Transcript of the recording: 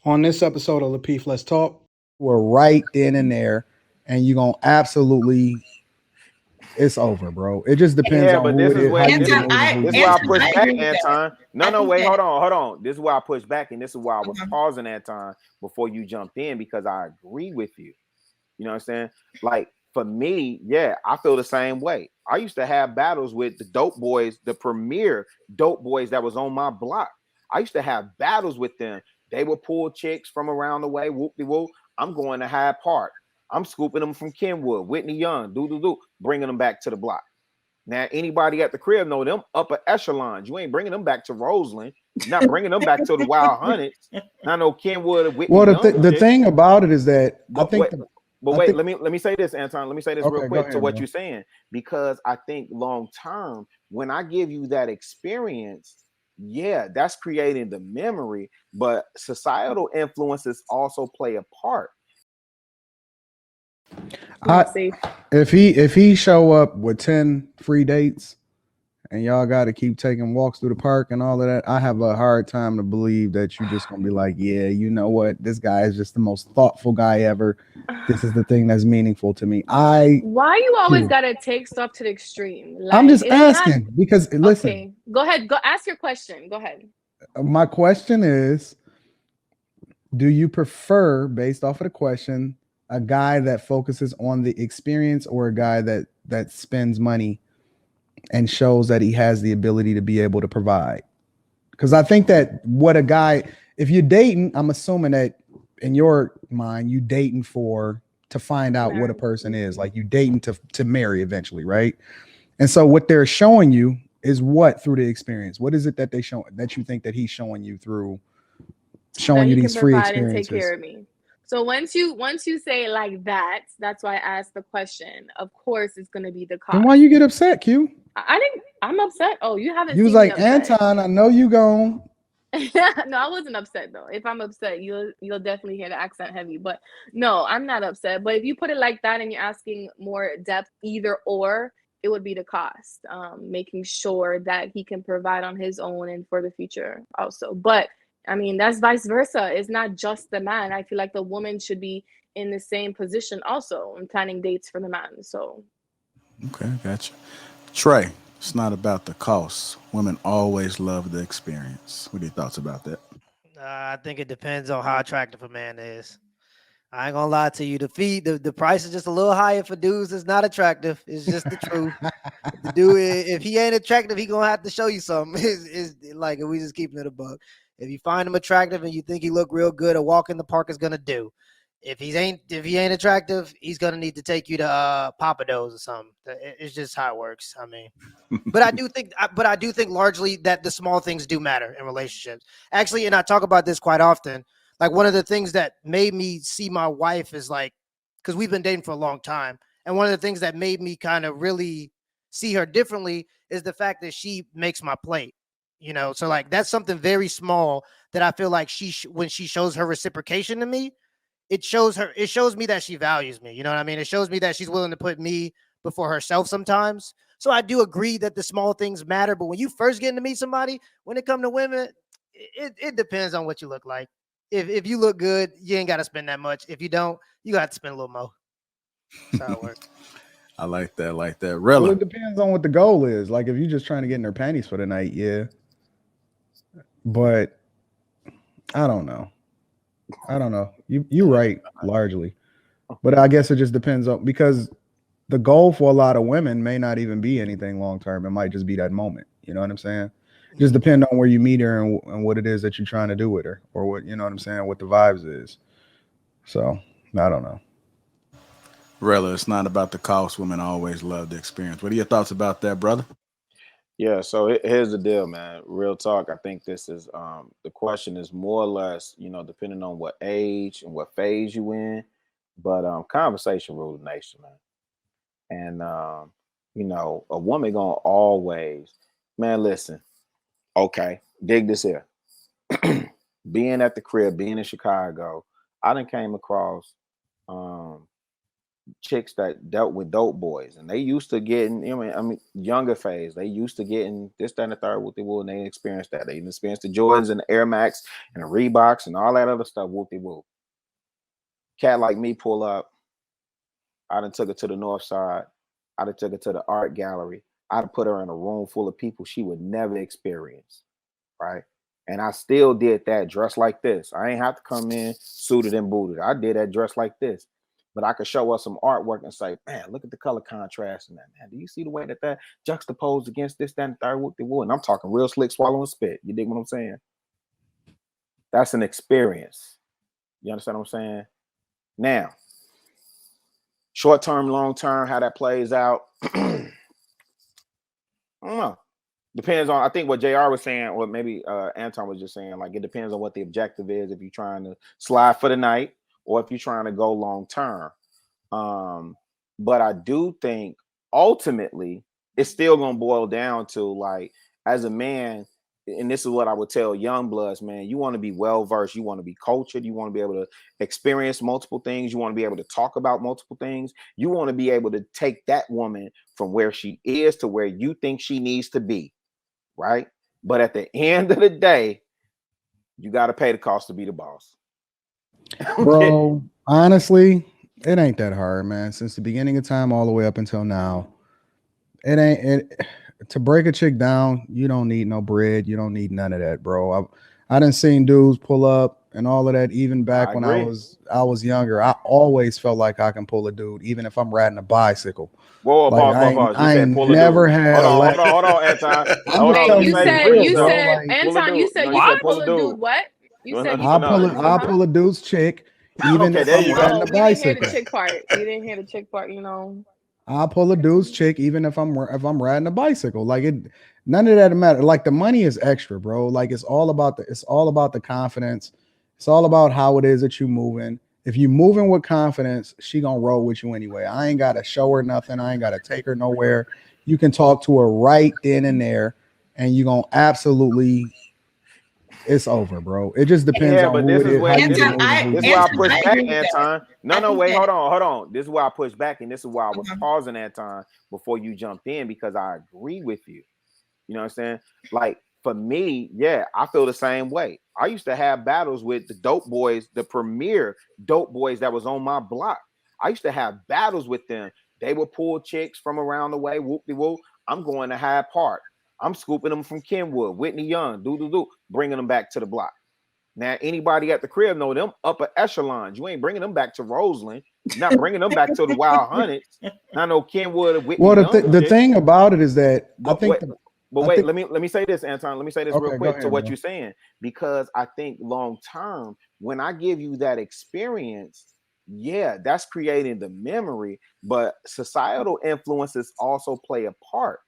On this episode of Lapeef, Let's Talk. We're right then and there, and you're gonna absolutely it's over, bro. It just depends Yeah, on but who this it is is, how where you this get is Anton, moving, who this you is where I Anton, get push I with. back, agree with that. Anton. No, I no, think wait, that hold on. This is why I push back, and this is why I was uh-huh. pausing, Anton, before you jumped in, because I agree with you. You know what I'm saying? Like for me, yeah, I feel the same way. I used to have battles with the dope boys, the premier dope boys that was on my block. I used to have battles with them. They would pull chicks from around the way, whoop de whoop. I'm going to Hyde Park. I'm scooping them from Kenwood, Whitney Young, bringing them back to the block. Now, anybody at the crib know them upper echelons. You ain't bringing them back to Roseland. You're not bringing them back to the Wild Hundreds. Not no Kenwood or Whitney Well, Young the shit. thing about it is that But wait, but I wait, think let me say this, Anton. Let me say this real okay, go quick to ahead, what bro. you're saying, because I think long term, when I give you that experience, yeah, that's creating the memory, but societal influences also play a part. I Not safe. if he show up with 10 free dates and y'all got to keep taking walks through the park and all of that, I have a hard time to believe that you're just gonna be like, yeah, you know what, this guy is just the most thoughtful guy ever. This is the thing that's meaningful to me. Why you always Q, gotta take stuff to the extreme? I'm Like just it's not asking because listen, okay. Go ahead. Go ask your question. Go ahead. my question is, do you prefer, based off of the question, a guy that focuses on the experience or a guy that spends money and shows that he has the ability to be able to provide? Because I think that what a guy, if you're dating, I'm assuming that in your mind, you dating for to find out what a Married. person is. Like you dating to marry eventually, right? And so what they're showing you is what through the experience. What is it that they show that you think that he's showing you through That showing you he can these free provide and take experiences? care of me. So once you say it like that, that's why I asked the question. Of course, it's gonna be the Then why cost. you get upset, Q? I didn't. I'm upset. Oh, you haven't You was seen me like, upset. Anton, I know you gone. No, I wasn't upset though. If I'm upset, you'll definitely hear the accent heavy. But no, I'm not upset. But if you put it like that and you're asking more depth, either or, it would be the cost. Making sure that he can provide on his own and for the future also. But I mean, that's vice versa. It's not just the man. I feel like the woman should be in the same position also in planning dates for the man. So Okay, gotcha. Trey, it's not about the cost. Women always love the experience. What are your thoughts about that? I think it depends on how attractive a man is. I ain't gonna lie to you. The price is just a little higher for dudes that's not attractive. It's just the truth. The dude, if he ain't attractive, he gonna have to show you something. Is like if we just keeping it a buck. If you find him attractive and you think he look real good, a walk in the park is gonna do. If he ain't attractive, he's gonna need to take you to Papa Do's or something. It's just how it works. I mean, but I do think largely that the small things do matter in relationships. Actually, and I talk about this quite often. Like one of the things that made me see my wife is like, because we've been dating for a long time, and one of the things that made me kind of really see her differently is the fact that she makes my plate. So like that's something very small that I feel like when she shows her reciprocation to me, it shows me that she values me. You know what I mean? It shows me that she's willing to put me before herself sometimes. So I do agree that the small things matter, but when you first get to meet somebody, when it comes to women, it depends on what you look like. If you look good, you ain't got to spend that much. If you don't, you got to spend a little more. That's how it works. I like that. Like that. Well, Rilla. it depends on what the goal is. Like if you're just trying to get in their panties for the night, yeah. But I don't know. I don't know. You're right, largely. But I guess it just depends on because the goal for a lot of women may not even be anything long term. It might just be that moment. You know what I'm saying? Just depend on where you meet her and what it is that you're trying to do with her, or what you know what I'm saying, what the vibes is. So I don't know. Rilla, it's not about the cost. Women always love the experience. What are your thoughts about that, brother? Yeah, so here's the deal, man. Real talk. I think this is the question is more or less, depending on what age and what phase you in. But conversation rule the nation, man. And a woman gonna always, man, listen, okay, dig this here. Being at the crib, being in Chicago, I done came across um chicks that dealt with dope boys, and they used to getting, I mean, younger phase, they used to getting this, that, and the third, whoop de whoop, and they experienced that. They experienced the Jordans and the Air Max and the Reeboks and all that other stuff, whoop de whoop. Cat like me pull up, I done took her to the north side, I done took her to the art gallery, I'd have put her in a room full of people she would never experience, right? And I still did that dressed like this. I ain't have to come in suited and booted. I did that dressed like this. But I could show us some artwork and say, man, look at the color contrast in that, man. Do you see the way that juxtaposed against this, that, and third, whoop de whoop? And I'm talking real slick, swallowing spit. You dig what I'm saying? That's an experience. You understand what I'm saying? Now, short term, long term, how that plays out, I don't know. Depends on, I think what JR was saying, or maybe Anton was just saying, like, it depends on what the objective is. If you're trying to slide for the night or if you're trying to go long term. But I do think ultimately it's still going to boil down to, like, as a man, and this is what I would tell young bloods, man, you want to be well-versed. You want to be cultured. You want to be able to experience multiple things. You want to be able to talk about multiple things. You want to be able to take that woman from where she is to where you think she needs to be. Right? But at the end of the day, you got to pay the cost to be the boss. Bro, honestly, it ain't that hard, man. Since the beginning of time all the way up until now, it ain't to break a chick down. You don't need no bread. You don't need none of that, bro. I done seen dudes pull up and all of that. Even back when I was younger, I always felt like I can pull a dude, even if I'm riding a bicycle. Whoa, like, pause. I ain't never had. Hold on, Anton. Wait, you said, Anton, you said pull a dude. What? You said I'll pull a dude's chick, even if I'm riding a bicycle. We didn't hear the chick part. We didn't hear the chick part. You know. I'll pull a dude's chick, even if I'm riding a bicycle. Like, it, none of that matter. Like, the money is extra, bro. Like, it's all about the confidence. It's all about how it is that you moving. If you moving with confidence, she gonna roll with you anyway. I ain't gotta show her nothing. I ain't gotta take her nowhere. You can talk to her right then and there, and you gonna absolutely. It's over, bro. It just depends on who it is. This is why I push back, Anton. No, wait, hold on. This is why I push back, and this is why I was pausing, Anton, before you jumped in, because I agree with you. You know what I'm saying? Like, for me, yeah, I feel the same way. I used to have battles with the dope boys, the premier dope boys that was on my block. I used to have battles with them. They would pull chicks from around the way, whoop-de-whoop. I'm going to Hyde Park. I'm scooping them from Kenwood, Whitney Young, bringing them back to the block. Now, anybody at the crib know them upper echelons. You ain't bringing them back to Roseland. You're not bringing them back to the Wild Hundreds. I know Kenwood and Whitney. Well, the thing about it is that let me say this, Anton. Let me say this real quick to what you're saying, because I think long term, when I give you that experience, yeah, that's creating the memory, but societal influences also play a part.